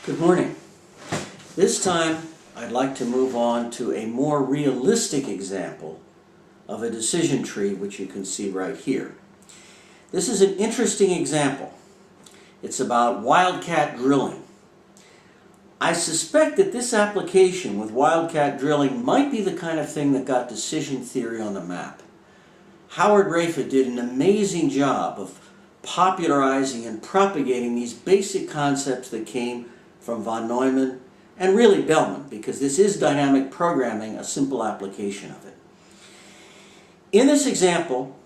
Good morning. This time I'd like to move on to a more realistic example of a decision tree, which you can see right here. This is an interesting example. It's about wildcat drilling. I suspect that this application with wildcat drilling might be the kind of thing that got decision theory on the map. Howard Rafa did an amazing job of popularizing and propagating these basic concepts that came from von Neumann and really Bellman, because this is dynamic programming, a simple application of it. In this example,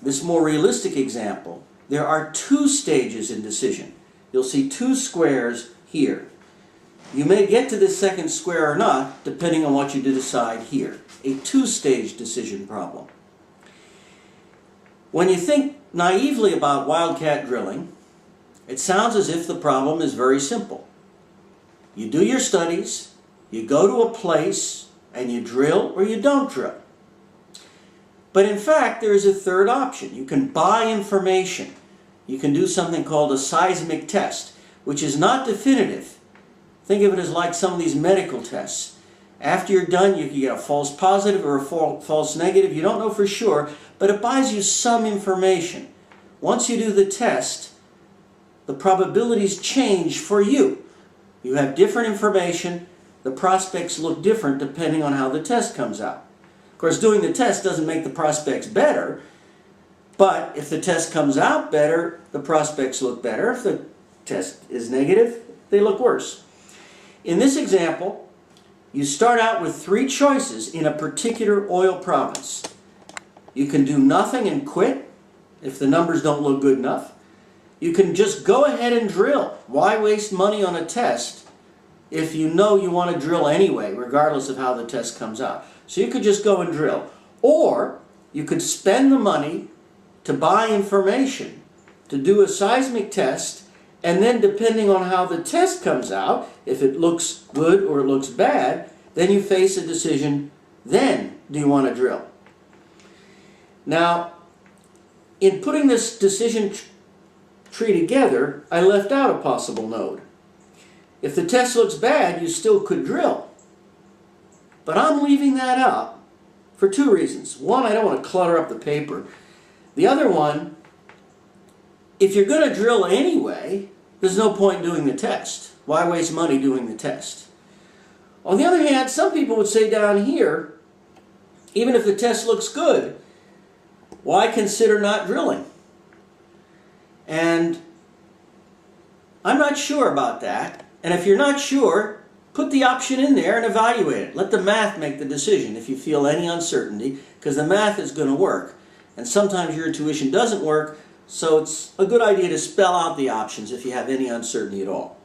this more realistic example, there are two stages in decision. You'll see two squares here. You may get to this second square or not, depending on what you decide here. A two-stage decision problem. When you think naively about wildcat drilling, it sounds as if the problem is very simple. You do your studies, you go to a place, and you drill or you don't drill. But in fact, there is a third option. You can buy information. You can do something called a seismic test, which is not definitive. Think of it as like some of these medical tests. After you're done, you can get a false positive or a false negative. You don't know for sure, but it buys you some information. Once you do the test, the probabilities change for you. You have different information. The prospects look different depending on how the test comes out. Of course, doing the test doesn't make the prospects better, but if the test comes out better, the prospects look better. If the test is negative, they look worse. In this example, you start out with three choices in a particular oil province. You can do nothing and quit if the numbers don't look good enough. You can just go ahead and drill. Why waste money on a test if you know you want to drill anyway, regardless of how the test comes out? So you could just go and drill. Or you could spend the money to buy information, to do a seismic test, and then depending on how the test comes out, if it looks good or it looks bad, then you face a decision, then do you want to drill? Now, in putting this decision tree together, I left out a possible node. If the test looks bad, you still could drill. But I'm leaving that out for two reasons. One, I don't want to clutter up the paper. The other one, if you're going to drill anyway, there's no point doing the test. Why waste money doing the test? On the other hand, some people would say down here, even if the test looks good, why consider not drilling? And I'm not sure about that. And if you're not sure, put the option in there and evaluate it. Let the math make the decision if you feel any uncertainty, because the math is going to work. And sometimes your intuition doesn't work, so it's a good idea to spell out the options if you have any uncertainty at all.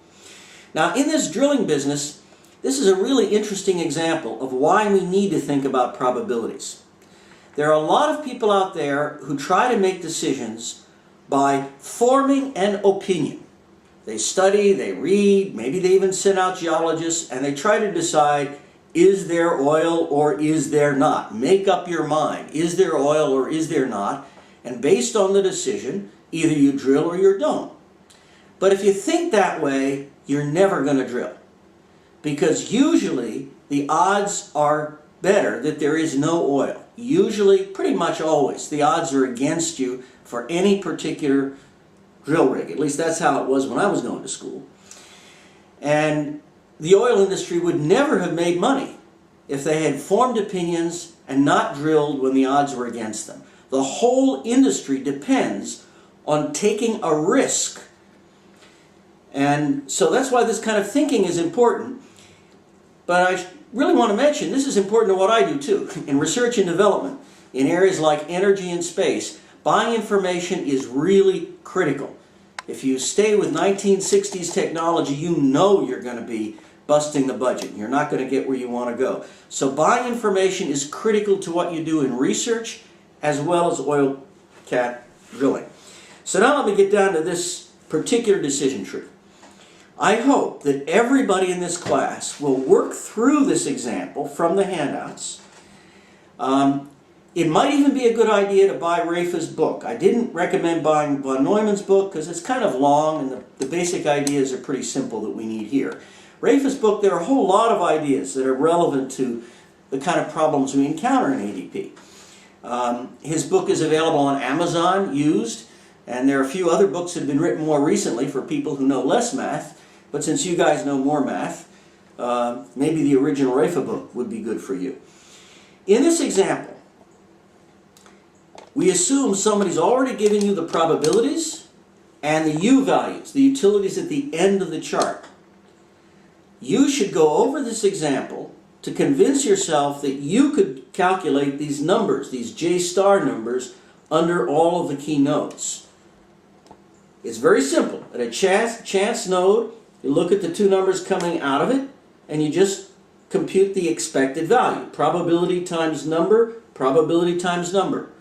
Now, in this drilling business, this is a really interesting example of why we need to think about probabilities. There are a lot of people out there who try to make decisions by forming an opinion. They study, they read, maybe they even send out geologists, and they try to decide, is there oil or is there not? Make up your mind. Is there oil or is there not? And based on the decision, either you drill or you don't. But if you think that way, you're never going to drill. Because usually the odds are better that there is no oil. Usually, pretty much always, the odds are against you for any particular drill rig. At least that's how it was when I was going to school. And the oil industry would never have made money if they had formed opinions and not drilled when the odds were against them. The whole industry depends on taking a risk. And so that's why this kind of thinking is important. But I really want to mention, this is important to what I do too. In research and development, in areas like energy and space, buying information is really critical. If you stay with 1960s technology, you know you're going to be busting the budget. You're not going to get where you want to go. So buying information is critical to what you do in research as well as oil cat drilling. So now let me get down to this particular decision tree. I hope that everybody in this class will work through this example from the handouts It might even be a good idea to buy Rafa's book. I didn't recommend buying von Neumann's book because it's kind of long and the basic ideas are pretty simple that we need here. Rafa's book, there are a whole lot of ideas that are relevant to the kind of problems we encounter in ADP. His book is available on Amazon, used, and there are a few other books that have been written more recently for people who know less math, but since you guys know more math, maybe the original Rafa book would be good for you. In this example, we assume somebody's already given you the probabilities and the U values, the utilities at the end of the chart. You should go over this example to convince yourself that you could calculate these numbers, these J star numbers, under all of the key nodes. It's very simple. At a chance node, you look at the two numbers coming out of it, and you just compute the expected value. Probability times number, probability times number.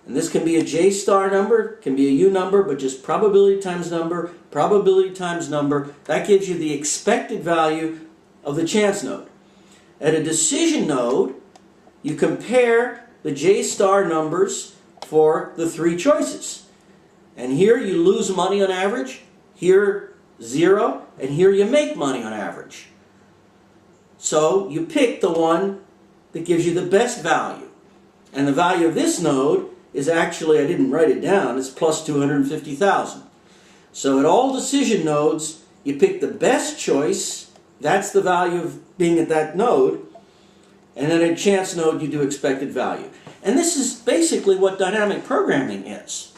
And this can be a J star number, can be a U number, but just probability times number, probability times number. That gives you the expected value of the chance node. At a decision node, you compare the J star numbers for the three choices. And here you lose money on average, here 0, and here you make money on average. So you pick the one that gives you the best value. And the value of this node is actually, I didn't write it down, it's plus 250,000. So at all decision nodes, you pick the best choice, that's the value of being at that node, and then at a chance node you do expected value. And this is basically what dynamic programming is.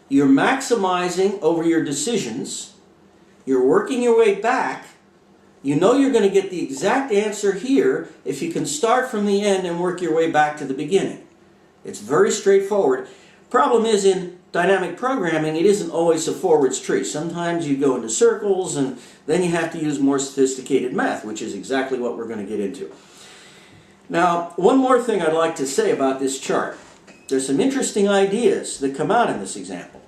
You're maximizing over your decisions, you're working your way back, you know you're going to get the exact answer here if you can start from the end and work your way back to the beginning. It's very straightforward. Problem is, in dynamic programming, it isn't always a forwards tree. Sometimes you go into circles and then you have to use more sophisticated math, which is exactly what we're going to get into. Now, one more thing I'd like to say about this chart. There's some interesting ideas that come out in this example.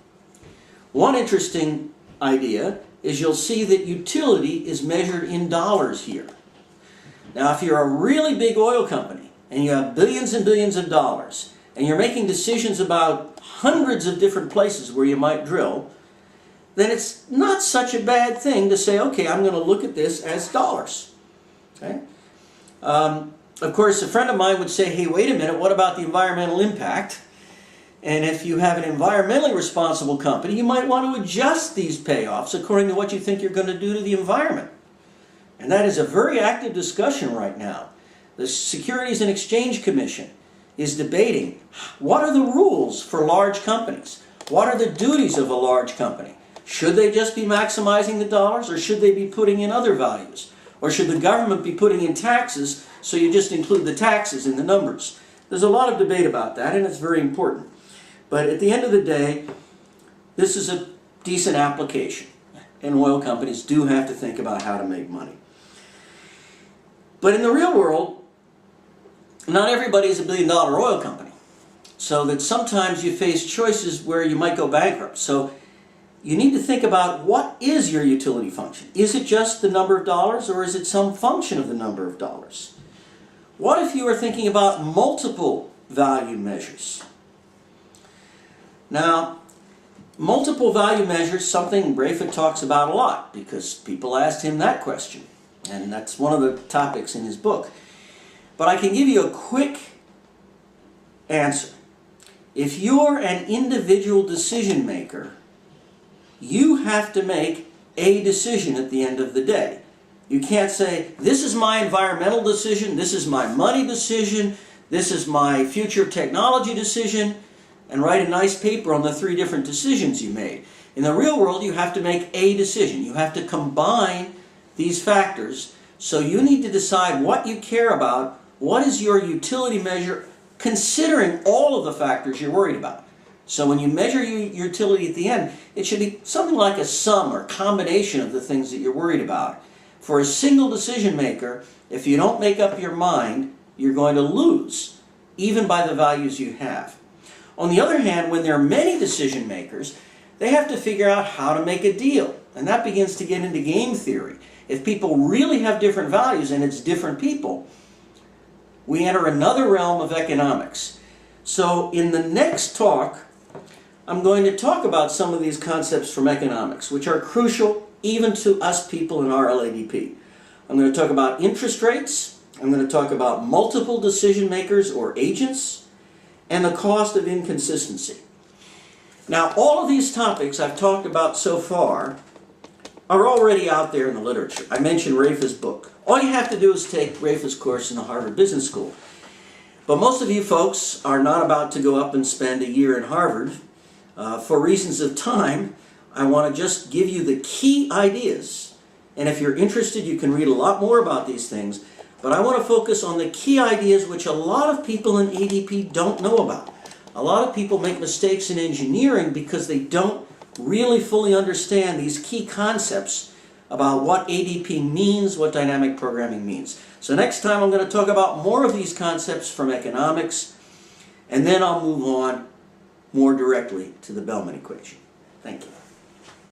One interesting idea is you'll see that utility is measured in dollars here. Now, if you're a really big oil company and you have billions and billions of dollars, and you're making decisions about hundreds of different places where you might drill, then it's not such a bad thing to say, okay, I'm going to look at this as dollars. Okay? Of course, a friend of mine would say, hey, wait a minute, what about the environmental impact? And if you have an environmentally responsible company, you might want to adjust these payoffs according to what you think you're going to do to the environment. And that is a very active discussion right now. The Securities and Exchange Commission is debating what are the rules for large companies? What are the duties of a large company? Should they just be maximizing the dollars, or should they be putting in other values? Or should the government be putting in taxes so you just include the taxes in the numbers? There's a lot of debate about that, and it's very important. But at the end of the day, this is a decent application, and oil companies do have to think about how to make money. But in the real world, not everybody is a billion-dollar oil company. So that sometimes you face choices where you might go bankrupt. So you need to think about, what is your utility function? Is it just the number of dollars, or is it some function of the number of dollars? What if you are thinking about multiple value measures? Now, multiple value measures, something Rafa talks about a lot, because people asked him that question. And that's one of the topics in his book. But I can give you a quick answer. If you're an individual decision maker, you have to make a decision at the end of the day. You can't say, this is my environmental decision, this is my money decision, this is my future technology decision, and write a nice paper on the 3 different decisions you made. In the real world, you have to make a decision. You have to combine these factors. So you need to decide what you care about. What is your utility measure, considering all of the factors you're worried about? So when you measure your utility at the end, it should be something like a sum or combination of the things that you're worried about. For a single decision maker, if you don't make up your mind, you're going to lose, even by the values you have. On the other hand, when there are many decision makers, they have to figure out how to make a deal. And that begins to get into game theory. If people really have different values and it's different people, we enter another realm of economics. So in the next talk, I'm going to talk about some of these concepts from economics, which are crucial even to us people in RLADP. I'm going to talk about interest rates, I'm going to talk about multiple decision makers or agents, and the cost of inconsistency. Now, all of these topics I've talked about so far are already out there in the literature. I mentioned Rafa's book. All you have to do is take Rafa's course in the Harvard Business School. But most of you folks are not about to go up and spend a year in Harvard. For reasons of time, I want to just give you the key ideas. And if you're interested, you can read a lot more about these things. But I want to focus on the key ideas which a lot of people in ADP don't know about. A lot of people make mistakes in engineering because they don't really fully understand these key concepts about what ADP means, what dynamic programming means. So next time I'm going to talk about more of these concepts from economics, and then I'll move on more directly to the Bellman equation. Thank you.